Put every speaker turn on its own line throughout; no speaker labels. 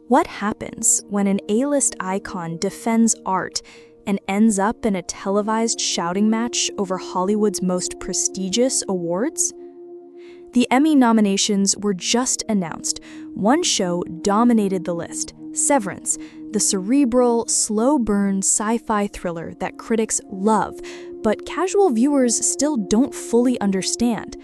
What happens when an A-list icon defends art and ends up in a televised shouting match over Hollywood's most prestigious awards? The Emmy nominations were just announced. One show dominated the list, Severance, the cerebral, slow-burn sci-fi thriller that critics love, but casual viewers still don't fully understand.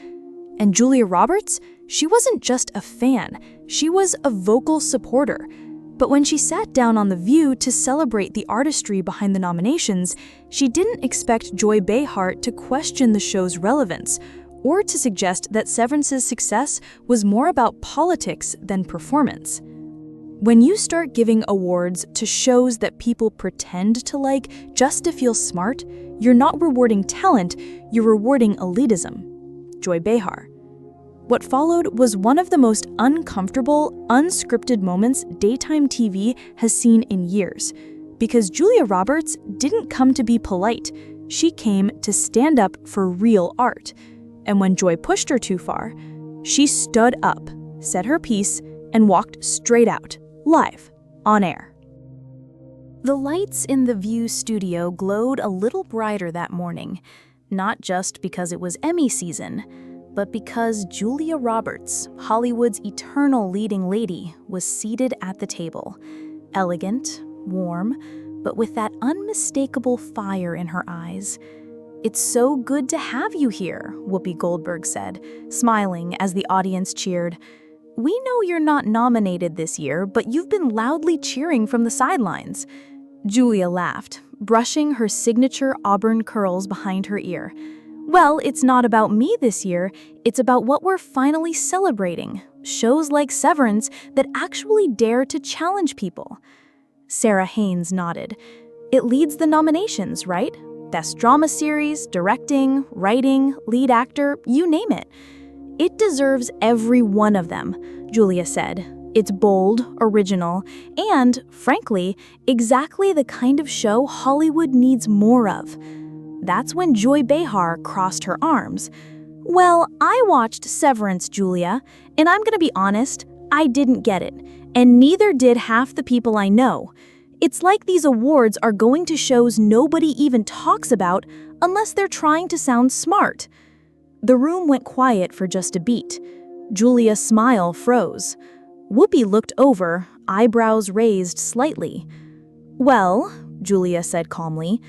And Julia Roberts? She wasn't just a fan, she was a vocal supporter. But when she sat down on The View to celebrate the artistry behind the nominations, she didn't expect Joy Behar to question the show's relevance, or to suggest that Severance's success was more about politics than performance. When you start giving awards to shows that people pretend to like just to feel smart, you're not rewarding talent, you're rewarding elitism. Joy Behar. What followed was one of the most uncomfortable, unscripted moments daytime TV has seen in years, because Julia Roberts didn't come to be polite. She came to stand up for real art. And when Joy pushed her too far, she stood up, said her piece, and walked straight out, live, on air. The lights in the View studio glowed a little brighter that morning, not just because it was Emmy season, but because Julia Roberts, Hollywood's eternal leading lady, was seated at the table, elegant, warm, but with that unmistakable fire in her eyes. "It's so good to have you here," Whoopi Goldberg said, smiling as the audience cheered. "We know you're not nominated this year, but you've been loudly cheering from the sidelines." Julia laughed, brushing her signature auburn curls behind her ear. "Well, it's not about me this year, it's about what we're finally celebrating. Shows like Severance that actually dare to challenge people." Sarah Haynes nodded. "It leads the nominations, right? Best drama series, directing, writing, lead actor, you name it." "It deserves every one of them," Julia said. "It's bold, original, and, frankly, exactly the kind of show Hollywood needs more of." That's when Joy Behar crossed her arms. "Well, I watched Severance, Julia, and I'm gonna be honest, I didn't get it, and neither did half the people I know. It's like these awards are going to shows nobody even talks about unless they're trying to sound smart." The room went quiet for just a beat. Julia's smile froze. Whoopi looked over, eyebrows raised slightly. "Well," Julia said calmly,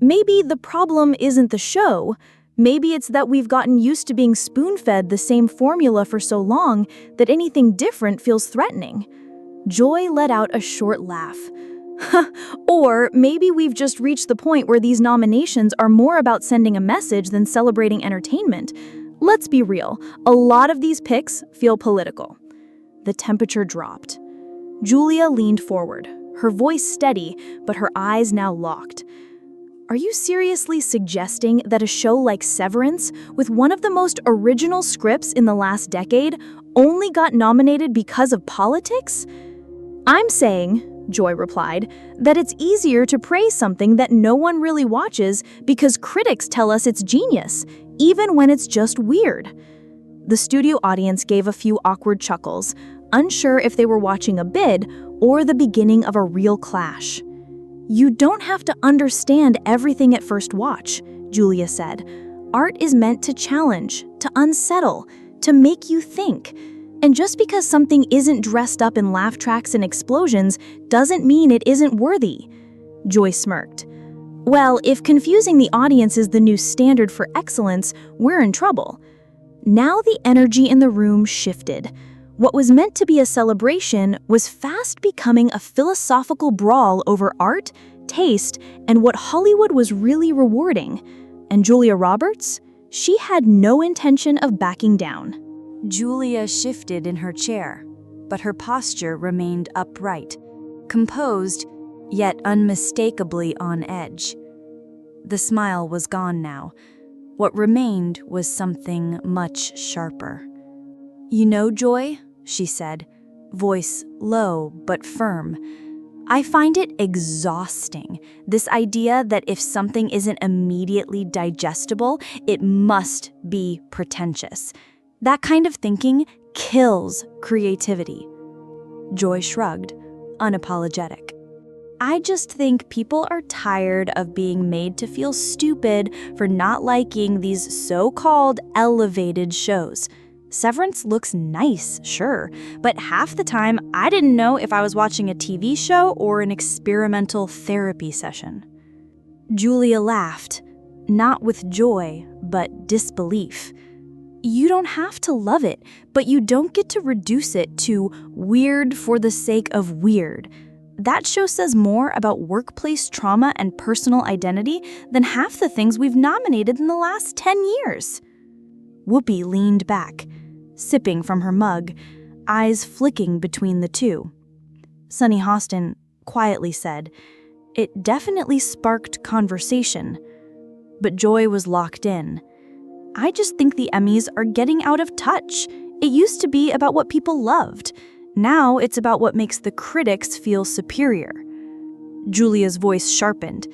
"maybe the problem isn't the show. Maybe it's that we've gotten used to being spoon-fed the same formula for so long that anything different feels threatening." Joy let out a short laugh. "Or maybe we've just reached the point where these nominations are more about sending a message than celebrating entertainment. Let's be real, a lot of these picks feel political." The temperature dropped. Julia leaned forward, her voice steady, but her eyes now locked. "Are you seriously suggesting that a show like Severance, with one of the most original scripts in the last decade, only got nominated because of politics?" "I'm saying," Joy replied, "that it's easier to praise something that no one really watches because critics tell us it's genius, even when it's just weird." The studio audience gave a few awkward chuckles, unsure if they were watching a bid or the beginning of a real clash. "You don't have to understand everything at first watch," Julia said. "Art is meant to challenge, to unsettle, to make you think. And just because something isn't dressed up in laugh tracks and explosions doesn't mean it isn't worthy." Joy smirked. "Well, if confusing the audience is the new standard for excellence, we're in trouble." Now the energy in the room shifted. What was meant to be a celebration was fast becoming a philosophical brawl over art, taste, and what Hollywood was really rewarding. And Julia Roberts? She had no intention of backing down.
Julia shifted in her chair, but her posture remained upright, composed, yet unmistakably on edge. The smile was gone now. What remained was something much sharper. "You know, Joy," she said, voice low but firm, "I find it exhausting, this idea that if something isn't immediately digestible, it must be pretentious. That kind of thinking kills creativity." Joy shrugged. unapologetic. I just think people are tired of being made to feel stupid for not liking these so-called elevated shows. Severance looks nice, sure, but half the time I didn't know if I was watching a TV show or an experimental therapy session. Julia laughed, not with joy, but disbelief. You don't have to love it, but you don't get to reduce it to weird for the sake of weird. That show says more about workplace trauma and personal identity than half the things we've nominated in the last 10 years. Whoopi leaned back, sipping from her mug, eyes flicking between the two. Sunny Hostin quietly said, "It definitely sparked conversation." But Joy was locked in. "I just think the Emmys are getting out of touch. It used to be about what people loved. Now it's about what makes the critics feel superior." Julia's voice sharpened.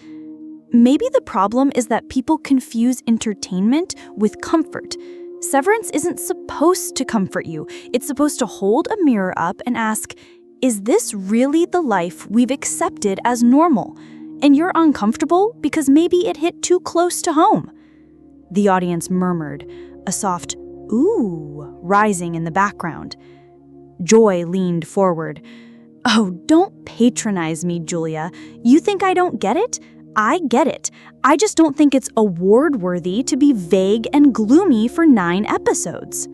"Maybe the problem is that people confuse entertainment with comfort. Severance isn't supposed to comfort you. It's supposed to hold a mirror up and ask, is this really the life we've accepted as normal? And you're uncomfortable because maybe it hit too close to home." The audience murmured, a soft ooh rising in the background. Joy leaned forward. "Oh, don't patronize me, Julia. You think I don't get it? I get it. I just don't think it's award-worthy to be vague and gloomy for 9 episodes.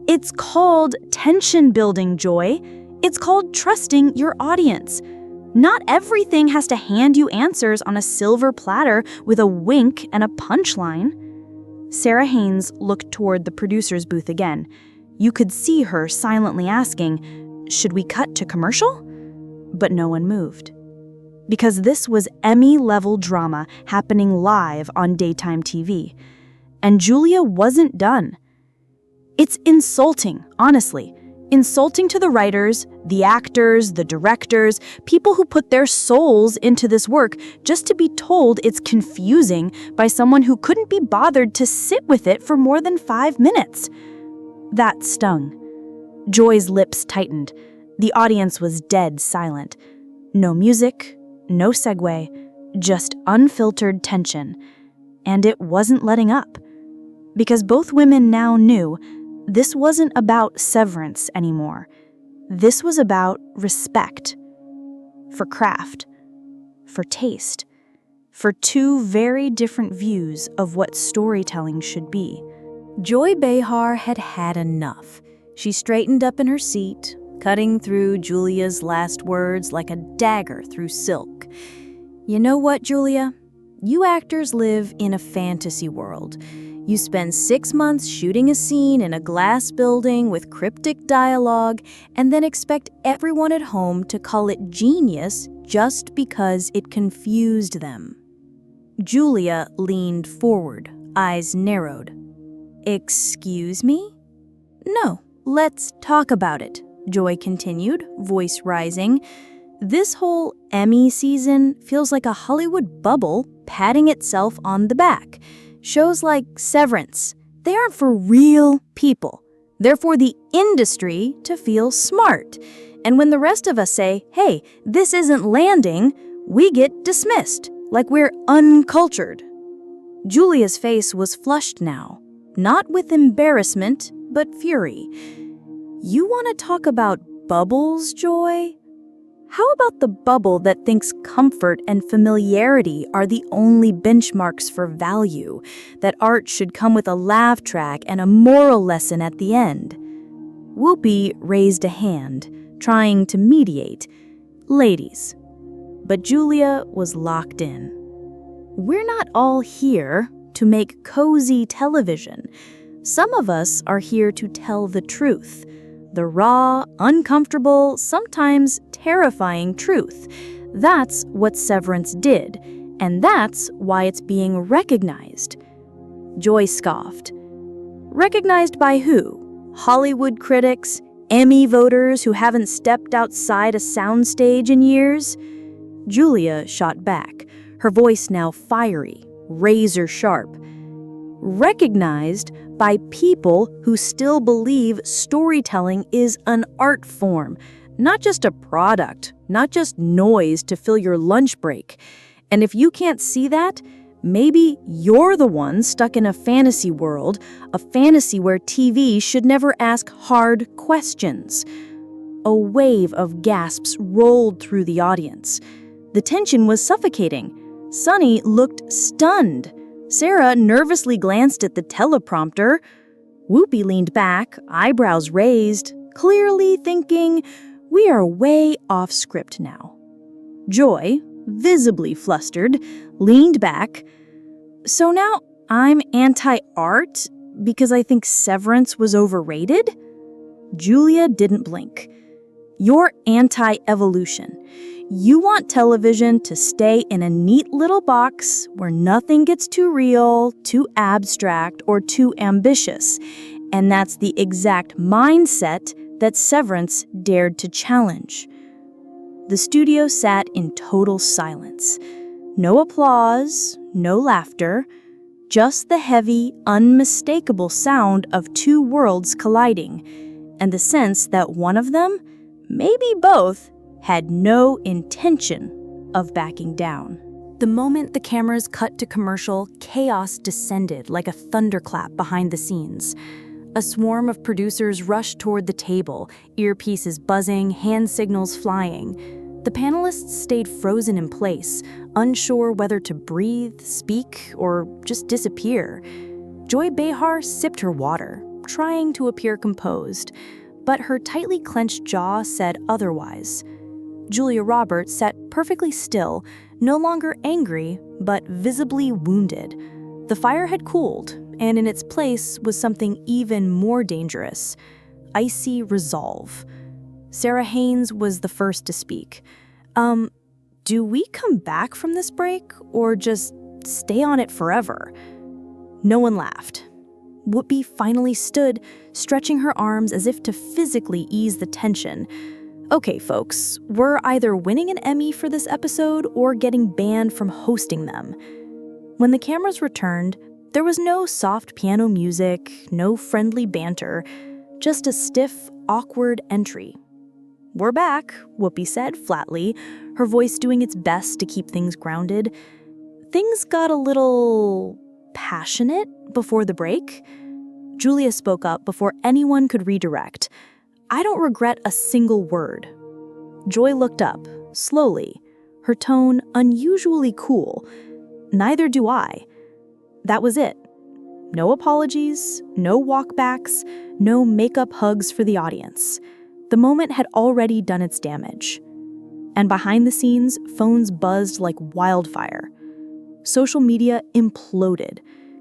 It's called tension-building, Joy. It's called trusting your audience. Not everything has to hand you answers on a silver platter with a wink and a punchline." Sarah Haynes looked toward the producer's booth again. You could see her silently asking, "Should we cut to commercial?" But no one moved. Because this was Emmy-level drama happening live on daytime TV. And Julia wasn't done. It's insulting, honestly. Insulting to the writers, the actors, the directors, people who put their souls into this work just to be told it's confusing by someone who couldn't be bothered to sit with it for more than 5 minutes. That stung. Joy's lips tightened. The audience was dead silent. No music, no segue, just unfiltered tension. And it wasn't letting up. Because both women now knew this wasn't about Severance anymore. This was about respect. For craft. For taste. For 2 very different views of what storytelling should be. Joy Behar had had enough. She straightened up in her seat, cutting through Julia's last words like a dagger through silk. "You know what, Julia? You actors live in a fantasy world. You spend 6 months shooting a scene in a glass building with cryptic dialogue and then expect everyone at home to call it genius just because it confused them." Julia leaned forward, eyes narrowed. "Excuse me?" "No, let's talk about it," Joy continued, voice rising. "This whole Emmy season feels like a Hollywood bubble patting itself on the back. Shows like Severance, they aren't for real people. They're for the industry to feel smart. And when the rest of us say, hey, this isn't landing, we get dismissed, like we're uncultured." Julia's face was flushed now, not with embarrassment, but fury. "You want to talk about bubbles, Joy? How about the bubble that thinks comfort and familiarity are the only benchmarks for value, that art should come with a laugh track and a moral lesson at the end?" Whoopi raised a hand, trying to mediate. "Ladies." But Julia was locked in. "We're not all here to make cozy television. Some of us are here to tell the truth. The raw, uncomfortable, sometimes terrifying truth. That's what Severance did, and that's why it's being recognized." Joy scoffed. "Recognized by who? Hollywood critics? Emmy voters who haven't stepped outside a soundstage in years?" Julia shot back, her voice now fiery, razor sharp. "Recognized by people who still believe storytelling is an art form,
not just a product, not just noise to fill your lunch break. And if you can't see that, maybe you're the one stuck in a fantasy world, a fantasy where TV should never ask hard questions. A wave of gasps rolled through the audience. The tension was suffocating. Sunny looked stunned. Sarah nervously glanced at the teleprompter. Whoopi leaned back, eyebrows raised, clearly thinking, we are way off script now. Joy, visibly flustered, leaned back. So now I'm anti-art because I think Severance was overrated? Julia didn't blink. You're anti-evolution. You want television to stay in a neat little box where nothing gets too real, too abstract, or too ambitious. And that's the exact mindset that Severance dared to challenge. The studio sat in total silence. No applause, no laughter, just the heavy, unmistakable sound of two worlds colliding, and the sense that one of them, maybe both, had no intention of backing down.
The moment the cameras cut to commercial, chaos descended like a thunderclap behind the scenes. A swarm of producers rushed toward the table, earpieces buzzing, hand signals flying. The panelists stayed frozen in place, unsure whether to breathe, speak, or just disappear. Joy Behar sipped her water, trying to appear composed, but her tightly clenched jaw said otherwise. Julia Roberts sat perfectly still, no longer angry, but visibly wounded. The fire had cooled, and in its place was something even more dangerous: icy resolve. Sarah Haynes was the first to speak. Do we come back from this break, or just stay on it forever? No one laughed. Whoopi finally stood, stretching her arms as if to physically ease the tension. Okay, folks, we're either winning an Emmy for this episode or getting banned from hosting them. When the cameras returned, there was no soft piano music, no friendly banter, just a stiff, awkward entry. We're back, Whoopi said flatly, her voice doing its best to keep things grounded. Things got a little passionate before the break. Julia spoke up before anyone could redirect. I don't regret a single word. Joy looked up, slowly, her tone unusually cool. Neither do I. That was it. No apologies, no walkbacks, no make-up hugs for the audience. The moment had already done its damage. And behind the scenes, phones buzzed like wildfire. Social media imploded.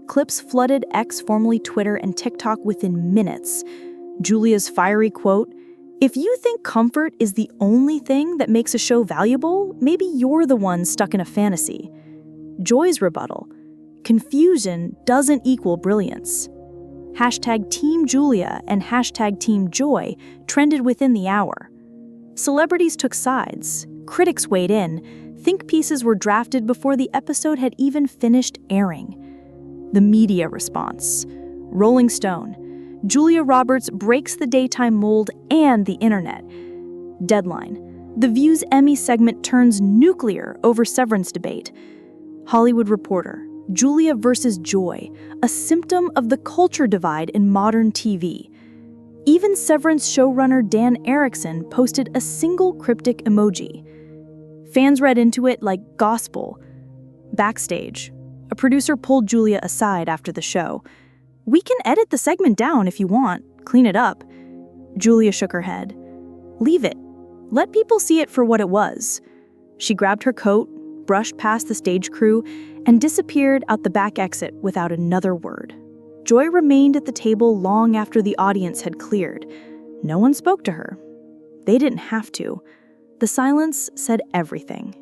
Clips flooded X, formerly Twitter, and TikTok within minutes. Julia's fiery quote, "If you think comfort is the only thing that makes a show valuable, maybe you're the one stuck in a fantasy." Joy's rebuttal, "Confusion doesn't equal brilliance." Hashtag Team Julia and hashtag Team Joy trended within the hour. Celebrities took sides. Critics weighed in. Think pieces were drafted before the episode had even finished airing. The media response. Rolling Stone. Julia Roberts breaks the daytime mold and the internet. Deadline. The View's Emmy segment turns nuclear over Severance debate. Hollywood Reporter. Julia versus Joy, a symptom of the culture divide in modern TV. Even Severance showrunner Dan Erickson posted a single cryptic emoji. Fans read into it like gospel. Backstage, a producer pulled Julia aside after the show. "We can edit the segment down if you want, clean it up." Julia shook her head. "Leave it. Let people see it for what it was." She grabbed her coat, brushed past the stage crew, and disappeared out the back exit without another word. Joy remained at the table long after the audience had cleared. No one spoke to her. They didn't have to. The silence said everything.